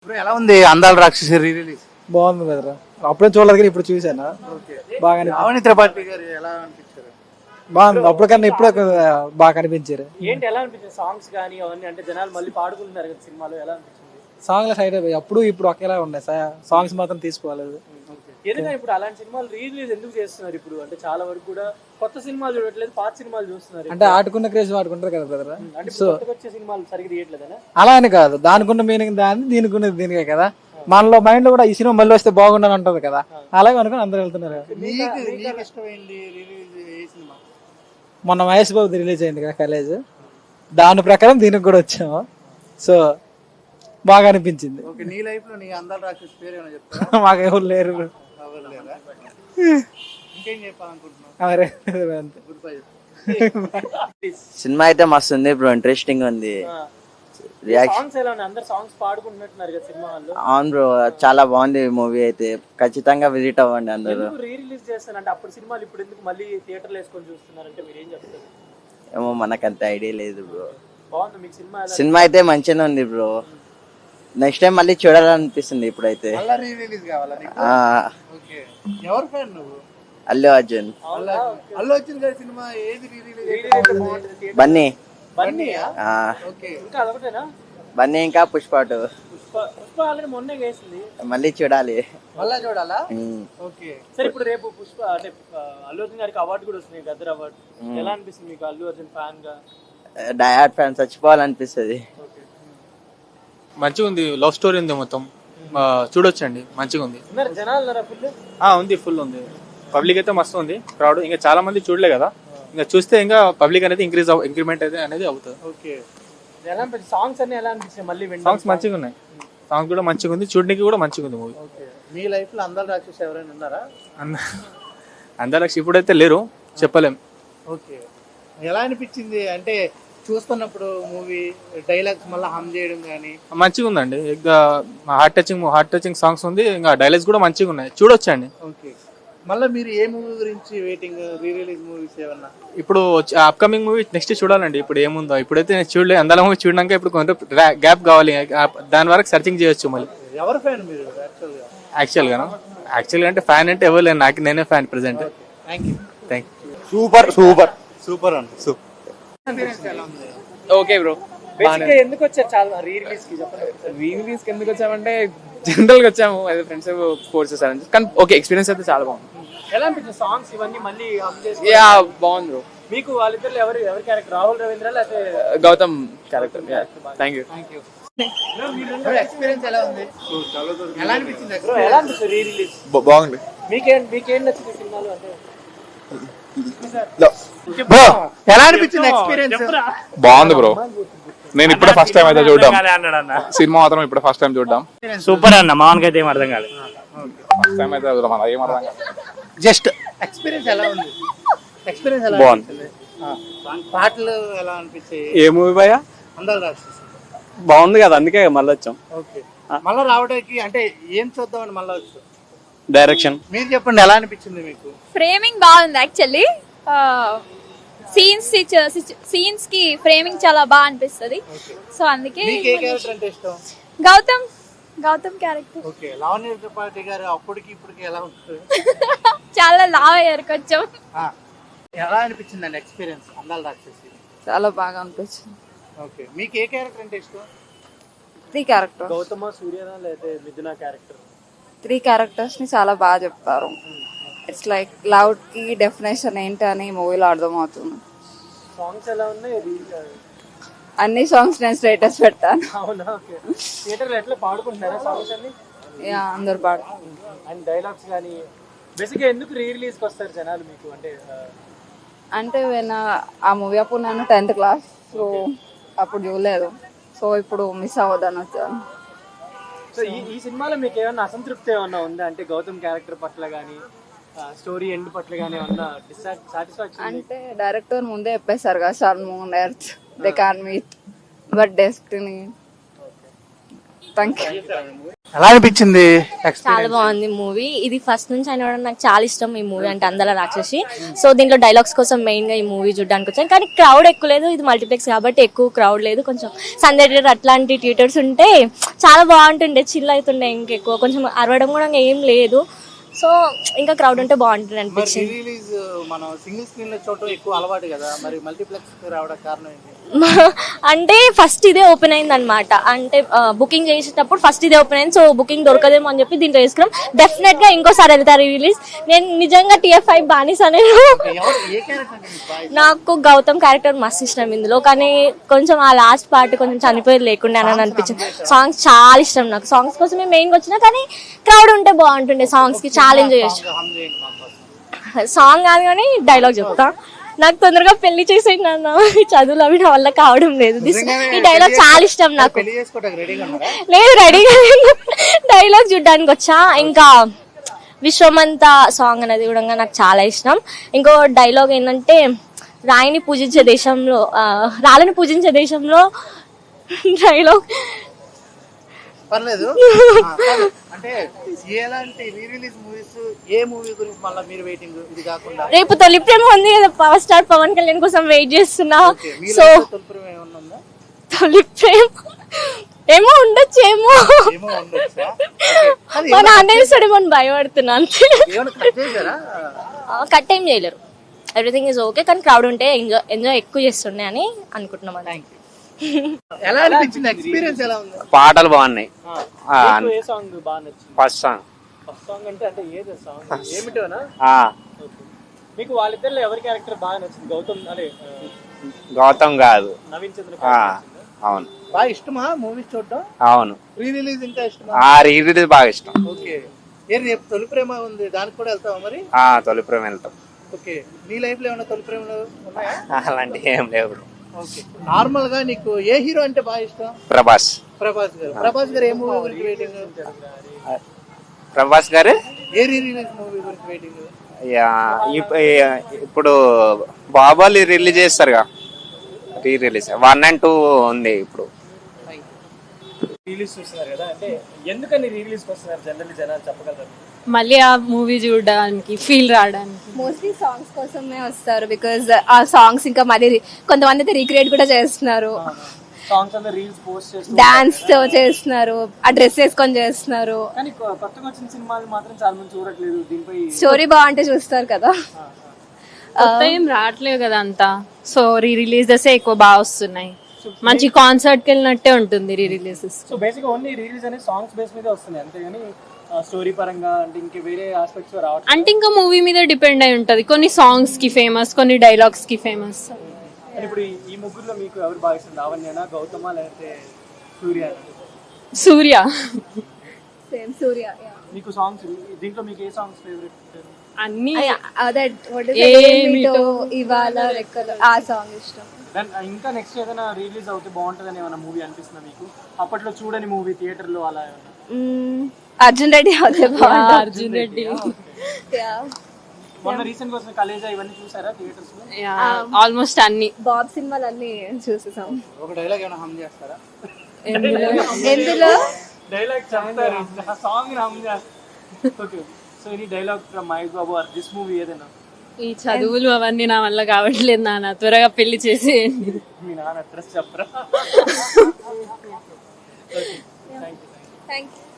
ఇప్పుడు ఎలా ఉంది అందాల రాక్షసి రిలీజ్? బాగుంది కదరా, అప్పుడే చూడలేదు కానీ ఇప్పుడు చూసాను. బాగా అవని త్రిపాఠి గారు ఎలా అనిపించారు? బాగుంది, అప్పటికన్నా ఇప్పుడు బాగా కనిపించారు. ఏంటి ఎలా అనిపించింది సాంగ్స్ కానీ అవన్నీ? అంటే జనాలు మళ్ళీ పాడుకుంటున్నారు కదా సినిమాలో, ఎలా అనిపించింది? సాంగ్ల సైడ్ అప్పుడు ఇప్పుడు ఒకేలా ఉన్నాయి, సాంగ్స్ మాత్రం తీసుకోలేదు. ఎందుకంటే ఇప్పుడు అలాంటి సినిమాలు రిలీజ్ ఎందుకు చేస్తున్నారు ఇప్పుడు? అంటే చాలా వరకు కూడా కొత్త సినిమాలు చూడట్లేదు, పాత సినిమాలు చూస్తున్నారు. అంటే ఆడుకున్న క్రేజ్ ఆడుకుంటారు కదా బ్రదర్. అంటే కొత్తగా వచ్చే సినిమాలు సరిగ్గా తీయట్లేదనా? అలా అని కాదు, దానికున్న మీనింగ్ దాని, దీనికి ఉన్నది దీనికే కదా. మనలో మైండ్ లో కూడా ఈ సినిమా మళ్ళీ వస్తే బాగుండని అంటది కదా, అలాగే అనుకుని అందరూ వెళ్తున్నారు. మొన్న మహేష్ బాబు రిలీజ్ అయింది కదా కాలేజ్, దాని ప్రకారం దీనికి కూడా వచ్చాము. సో బాగా అనిపించింది. నీ లైఫ్ లో నీ అందాల రాక్షసి పేరు ఏమైనా చెప్తారా? మాకు ఎవరు లేరు. ఇంకేం చెప్పాలనుకుంటున్నావు? సినిమా అయితే మస్తు ఉంది బ్రో, ఇంట్రెస్టింగ్ ఉంది. సాంగ్స్ ఎలా ఉన్నాయి? అందరు సాంగ్స్ పాడుకుంటున్నట్టున్నారు కదా సినిమా వాళ్ళు. అవును బ్రో, చాలా బాగుంది మూవీ అయితే, ఖచ్చితంగా విజిట్ అవ్వండి అందరూ. రీ రిలీజ్ చేస్తానంటే అప్పుడు సినిమాలు ఇప్పుడు ఎందుకు మళ్ళీ థియేటర్లో వేసుకొని చూస్తున్నారంటే మీరు ఏం చెప్తారు? ఏమో మనకంత ఐడియా లేదు బ్రో. బాగుంది మీకు సినిమా? సినిమా అయితే మంచిగానే ఉంది బ్రో, నెక్స్ట్ టైం మళ్ళీ చూడాలనిపిస్తుంది ఇప్పుడైతే. రిలీజ్ కావాలా నీకు? ఓకే, ఎవరు ఫ్యాన్ నువ్వు? అల్లు అర్జున్. అల్లు అర్జున్ గారి సినిమా ఏది రిలీజ్? బన్నీ. బన్నీయా? ఓకే, ఇంకా అదొకటేనా? బన్నీ ఇంకా పుష్ప 2 పుష్ప ఆల్రెడీ మొన్నే వేసింది, మళ్ళీ చూడాలి. మళ్ళా చూడాలా? ఓకే, సరే ఇప్పుడు రేపు పుష్ప అంటే అల్లు అర్జున్ గారికి అవార్డు కూడా వస్తుంది, గద్దర్ అవార్డు. ఎలా అనిపిస్తుంది మీకు అల్లు అర్జున్ ఫ్యాన్ గా? డయాడ్ ఫ్యాన్ చచ్చిపోవాలనిపిస్తుంది. మంచిగా ఉంది, లవ్ స్టోరీ ఉంది మొత్తం, చూడొచ్చండి, మంచిగా ఉంది. జనాలు ఫుల్ ఉంది, ఫుల్ ఉంది. పబ్లిక్ అయితే మస్తు ఉంది, క్రౌడ్. ఇంకా చాలా మంది చూడలే కదా, ఇంకా చూస్తే ఇంకా పబ్లిక్ అనేది ఇంక్రిమెంట్ అయితే అనేది అవుతుంది. ఓకే, ఎలా అనిపించింది? సాంగ్స్ అన్ని ఎలా అనిపించాయి? మళ్ళీ సాంగ్స్ మంచిగా ఉన్నాయి, సాంగ్స్ కూడా మంచిగా ఉంది, చూడడానికి కూడా మంచిగా ఉంది మూవీ. మీ లైఫ్ లో అందాల రాక్షసి ఎవరైనా ఉన్నారా? అందరికి ఇప్పుడైతే లేరు, చెప్పలేం. ఓకే, ఎలా అనిపించింది అంటే చూస్తున్నప్పుడు మూవీ డైలాగ్స్ మళ్ళీ హమ్ చేయడం కానీ? మంచిగా ఉందండి, ఇంకా హార్ట్ టచింగ్ సాంగ్స్ ఉంది, ఇంకా డైలాగ్స్ కూడా మంచిగా ఉన్నాయి, చూడొచ్చండి. ఓకే, మళ్ళీ మీరు ఏ మూవీ గురించి వెయిటింగ్? రీ రిలీజ్ మూవీస్ ఏమన్నా? ఇప్పుడు అప్కమింగ్ మూవీ నెక్స్ట్ చూడాలండి, ఇప్పుడు ఏముందో ఇప్పుడైతే నేను చూడలేదు. అందాల మూవీ చూడడానికి ఇప్పుడు కొంత గ్యాప్ కావాలి, దాని వరకు సర్చింగ్ చేయొచ్చు మళ్ళీ. ఎవరు ఫ్యాన్ మీరు యాక్చువల్గా అంటే ఫ్యాన్ అంటే ఎవరు లేదు, నాకు నేనే fan present. Thank you. Super అండి, సూపర్. ఓకే బ్రో, ఎందుకు వచ్చారు చాలా రీ రిలీజ్ కి? చెప్పండి. రీ రిలీజ్ కి ఎందుకు వచ్చామంటే జనరల్ గా వచ్చాము, అదే ఫ్రెండ్స్ స్పోర్ట్స్ చేశారని. కానీ ఓకే, ఎక్స్పీరియన్స్ అయితే చాలా బాగుంది. ఎలా అనిపించింది సాంగ్స్ ఇవన్నీ మళ్ళీ యా బాగుంది బ్రో. మీకు వాళ్ళిద్దరు ఎవరి క్యారెక్టర్? రాహుల్ రవీంద్ర లేకపోతే Gautam character. Thank you. Experience ఎలా ఉంది? ఎలా అనిపించింది? ఎలా అనిపిస్తుంది రీ రిలీజ్? బాగుంది. మీకేం నచ్చింది సినిమాలు అంటే? ఎలా అనిపించింది ఎక్స్పీరియన్స్? బాగుంది బ్రో, నేను ఇప్పుడే ఫస్ట్ టైం అయితే చూడడం సినిమా, మాత్రం ఇప్పుడే ఫస్ట్ టైం చూడడం. సూపర్ అన్న, మామూలుగా అయితే ఏం అర్థం కాలేదు. ఫస్ట్ టైం అయితే చూడడం, అలా ఏం అర్థం కాదు. జస్ట్ ఎక్స్పీరియన్స్ ఎలా ఉంది? ఎక్స్పీరియన్స్ ఎలా అనిపించింది? పాటలు ఎలా అనిపించాయి? ఏ మూవీ భయ్యా? అందాల రాక్షసి బాగుంది కదా, అందుకే మళ్ళీ వచ్చాం. ఓకే, మళ్ళీ రావడానికి అంటే ఏం చూద్దామని మళ్ళీ వచ్చాం? డైరెక్షన్. మీరు చెప్పండి, ఎలా అనిపించింది మీకు? ఫ్రేమింగ్ బాగుంది యాక్చువల్లీ, సీన్స్ కి ఫ్రేమింగ్ చాలా బాగా అనిపిస్తుంది. సో అందుకే మీకు ఏ క్యారెక్టర్ అంటే ఇష్టం? గౌతమ్ క్యారెక్టర్. ఓకే, లావణ్య త్రిపాఠి గారు అప్పటికి ఇప్పటికి ఎలా ఉంటుంది? చాలా లావ్ అయ్యారు కొంచెం. ఎలా అనిపించింది అండి ఎక్స్పీరియన్స్ అందాల రాక్షసి? చాలా బాగా అనిపించింది. ఓకే, మీకు ఏ క్యారెక్టర్ అంటే ఇష్టం? 3 క్యారెక్టర్. గౌతమ, సూర్యనా లేదా మిథున క్యారెక్టర్? 3 క్యారెక్టర్స్ ని చాలా బాగా చెప్తారు. ఇట్స్ లైక్ లవ్ కి డెఫినేషన్ ఏంటి అని మూవీలో అర్థమవుతుంది. సాంగ్స్ ఎలా ఉన్నాయి? అన్ని సాంగ్స్ నేను స్టేటస్ పెట్టాను. అవునా? ఓకే, థియేటర్లో ఎట్లా పాడుకుంటున్నారా సాంగ్స్ అన్ని? యా, అందరు పాడు. అండ్ డైలాగ్స్ కానీ బేసిక్గా ఎందుకు రీ రిలీజ్కి వస్తారు జనాలు మీకు? అంటే ఆ మూవీ అప్పుడు నేను 10th క్లాస్, సో అప్పుడు చూడలేదు, సో ఇప్పుడు మిస్ అవ్వదని వచ్చాను. సో ఈ సినిమాలో మీకు ఏమన్నా అసంతృప్తి ఏమన్నా ఉందా? అంటే గౌతమ్ క్యారెక్టర్ పట్ల కానీ స్టోరీ ఎండ్ పట్ల కానీ ఏమన్నా సాటిస్ఫాక్షన్? అంటే డైరెక్టర్ ముందే చెప్పేశారు కదా, sun moon earth they can meet but destiny. Thank you. ఎలా అనిపించింది చాలా ఎక్స్పీరియన్స్? బాగుంది మూవీ. ఇది ఫస్ట్ నుంచి అయినా కూడా నాకు చాలా ఇష్టం ఈ మూవీ అంటే, అందల రాక్షసి. సో దీంట్లో డైలాగ్స్ కోసం మెయిన్ గా ఈ మూవీ చూడడానికి వచ్చాను. కానీ క్రౌడ్ ఎక్కువ లేదు, ఇది మల్టీప్లెక్స్ కాబట్టి ఎక్కువ క్రౌడ్ లేదు. కొంచెం సండే థియేటర్ అట్లాంటి థియేటర్స్ ఉంటే చాలా బాగుంటుండే, చిల్ అవుతుండే. ఇంకెక్కువ కొంచెం అరవడం కూడా ఏం లేదు. సో ఇంకా క్రౌడ్ ఉంటే బాగుంటుంది అనిపించింది. రిలీజ్ మనం సింగిల్ స్క్రీన్ లో చూడటం ఎక్కువ అలవాటు కదా, మరి మల్టీప్లెక్స్ రావడానికి కారణం ఏంటి? అంటే ఫస్ట్ ఇదే ఓపెన్ అయింది అనమాట. అంటే బుకింగ్ చేసేటప్పుడు ఫస్ట్ ఇదే ఓపెన్ అయింది. సో బుకింగ్ దొరకదేమో అని చెప్పి దీంట్లో వేసుకున్నాం. డెఫినెట్ గా ఇంకోసారి వెళ్తారు రిలీజ్. నేను నిజంగా TF5 బానిస నేను. ఏ క్యారెక్టర్ అంటే మీకు బాగా ఇష్టం? నాకు గౌతమ్ క్యారెక్టర్ మస్తు ఇష్టం ఇందులో. కానీ కొంచెం ఆ లాస్ట్ పార్ట్ కొంచెం చనిపోయేది లేకుండా అని అనిపించింది. సాంగ్స్ చాలా ఇష్టం నాకు. సాంగ్స్ కోసమే మెయిన్ గా వచ్చినా, కానీ క్రౌడ్ ఉంటే బాగుంటుండే. సాంగ్స్ కి చాలా ఎంజాయ్ చేస్తాను. హమ్ చేయండి మా కోసం. సాంగ్ కాదు కానీ డైలాగ్ చెప్తా. నాకు తొందరగా పెళ్లి చేసేయండి అన్న, చదువులు అవి నా వల్ల కావడం లేదు. ఈ డైలాగ్ చాలా ఇష్టం నాకు. పెళ్లి చేసుకోవడానికి రెడీగా ఉన్నారా? లేదు, రెడీగా డైలాగ్ చూడడానికి వచ్చా. ఇంకా విశ్వమంత సాంగ్ అనేది కూడా నాకు చాలా ఇష్టం. ఇంకో డైలాగ్ ఏంటంటే, రాయిని పూజించే దేశంలో రాళ్ళని పూజించే దేశంలో డైలాగ్ పర్లేదు. అంటే ఎలాంటి రీ రిలీజ్ మూవీస్, ఏ మూవీ గురించి మళ్ళీ మీరు వెయిటింగ్? ఇది కాకుండా రేపు తొలి ప్రేమ ఉంది కదా, పవర్ స్టార్ పవన్ కళ్యాణ్ కోసం వెయిట్ చేస్తున్నా. సో తొలిపురం ఏమన్నా ఉందా? తొలి ప్రేమ ఏమో ఉండొచ్చు, ఏమో ఉండొచ్చా? మా నాన్న చూసాడేమో అని భయపడుతున్నా అంతే. ఏమైనా కట్ చేశారా? కట్ ఏం చేయలేరు, ఎవ్రీథింగ్ ఈజ్ ఓకే. కానీ క్రౌడ్ ఉంటే ఎంజాయ్ ఎక్కువ చేస్తుండే అని అనుకుంటున్నాం. Thank you. ఎలా అనిపించింది? ఎక్స్పీరియన్స్ ఎలా ఉంది? పాటలు బాగున్నాయి. మీకు ఏ సాంగ్ బాగా నచ్చింది? First song. ఫస్ట్ సాంగ్ అంటే ఏది సాంగ్? ఏమిటోనా? మీకు వాళ్ళిద్దరిలో ఎవరి క్యారెక్టర్ బాగా నచ్చింది? గౌతమ్ అదే గౌతమ్ కాదు, నవీన్ చంద్ర. అవును. బాగా ఇష్టమా మూవీస్ చూడటం? అవును. రీ రిలీజ్ ఇంకా ఇష్టమా? రీ రిలీజ్ బాగా ఇష్టం. ఓకే. రేపు తొలి ప్రేమ ఉంది, దానికి కూడా వెళ్తావా మరి? తొలి ప్రేమ వెళ్తాం. ఓకే. నీ లైఫ్ లో ఏమైనా తొలి ప్రేమలు ఉన్నాయా? అలాంటి ఏం లేవు. ఓకే. నార్మల్ గా నీకు ఏ హీరో అంటే బాగా ఇష్టం? ప్రభాస్. ప్రభాస్ గారు. ప్రభాస్ గారు ఏ మూవీ గురించి వెయిటింగ్? ప్రభాస్ గారు ఏ రీ రిలీజ్ మూవీ గురించి వెయిటింగ్? ఇప్పుడు బాహుబలి రిలీజ్ చేస్తారుగా, రీ రిలీజ్ 1 and 2 ఉంది ఇప్పుడు. రిలీజ్ చూస్తున్నారు కదా, అంటే ఎందుకని రిలీజ్ వస్తున్నారు జనరల్లీ జనాలు చెప్పగలరు? మళ్ళీ ఆ మూవీ చూడడానికి, ఫీల్ రావడానికి. మోస్ట్లీ సాంగ్స్ కోసమే వస్తారు. బికాజ్ ఆ సాంగ్స్ ఇంకా మళ్ళీ కొంతమంది అయితే రీక్రియేట్ కూడా చేస్తున్నారు. సాంగ్స్ అంతా రీల్స్ పోస్ట్ చేస్తున్నారు, డాన్స్ చేస్తున్నారు, ఆ డ్రెస్ వేసుకొని చేస్తున్నారు. కానీ కొత్తగా వచ్చిన సినిమాలు మాత్రం చాలా మంది చూడట్లేదు. దీనిపై స్టోరీ బాగుంటే చూస్తారు కదా. కొత్త ఏం రావట్లేదు కదా అంతా. సో రీ రిలీజెస్ ఎక్కువ బాగా వస్తున్నాయి. మంచి కాన్సర్ట్ కి వెళ్ళినట్టే ఉంటుంది re releases. So basic only release అనేది సాంగ్స్ బేస్ మీద వస్తున్నాయి అంతేగాని స్టోరీ పరంగా అంటే ఇంకా వేరే ఆస్పెక్ట్స్ రావట్లేదు. అంటే ఇంకా మూవీ మీద డిపెండ్ అయి ఉంటది. కొన్ని సాంగ్స్ కి ఫేమస్, కొన్ని డైలాగ్స్ కి ఫేమస్. ఇప్పుడు ఈ ముగ్గురులో మీకు ఎవరు బాగా ఇష్టం? లావణ్యనా, గౌతమా, లేకపోతే సూర్య? సూర్య. సేమ్ సూర్య. మీకు సాంగ్స్ దీంట్లో మీకు ఏ సాంగ్స్ ఫేవరెట్? అన్ని ఇవాళ రెక్కలు ఆ సాంగ్ ఇష్టం. ఇంకా నెక్స్ట్ ఏదైనా రిలీజ్ అవుతే బాగుంటుందని ఏమైనా మూవీ అనిపిస్తుందా మీకు? అప్పట్లో చూడని మూవీ థియేటర్ లో అలా ఏమైనా? అర్జున్ రెడ్డి అవుతే అర్జున్ రెడ్డి. మొన్న రీసెంట్ గా వచ్చిన కలేజా ఇవన్నీ చూసారా థియేటర్స్ లో? ఆల్మోస్ట్ అన్ని బాబ్ సినిమాలు అన్ని చూసేసాం. ఒక డైలాగ్ ఏమైనా హమ్ చేస్తారా? ఎందులో డైలాగ్ చెప్తారు, సాంగ్ హమ్ చేస్తారు. Okay. So any dialogue from Mahesh Babu or this movie ఏదైనా? ఈ చదువులు అవన్నీ నా వల్ల కావట్లేదు నాన్న, త్వరగా పెళ్లి చేసేయండి. మీ నాన్న అడ్రస్ చెప్పరా? Thank you.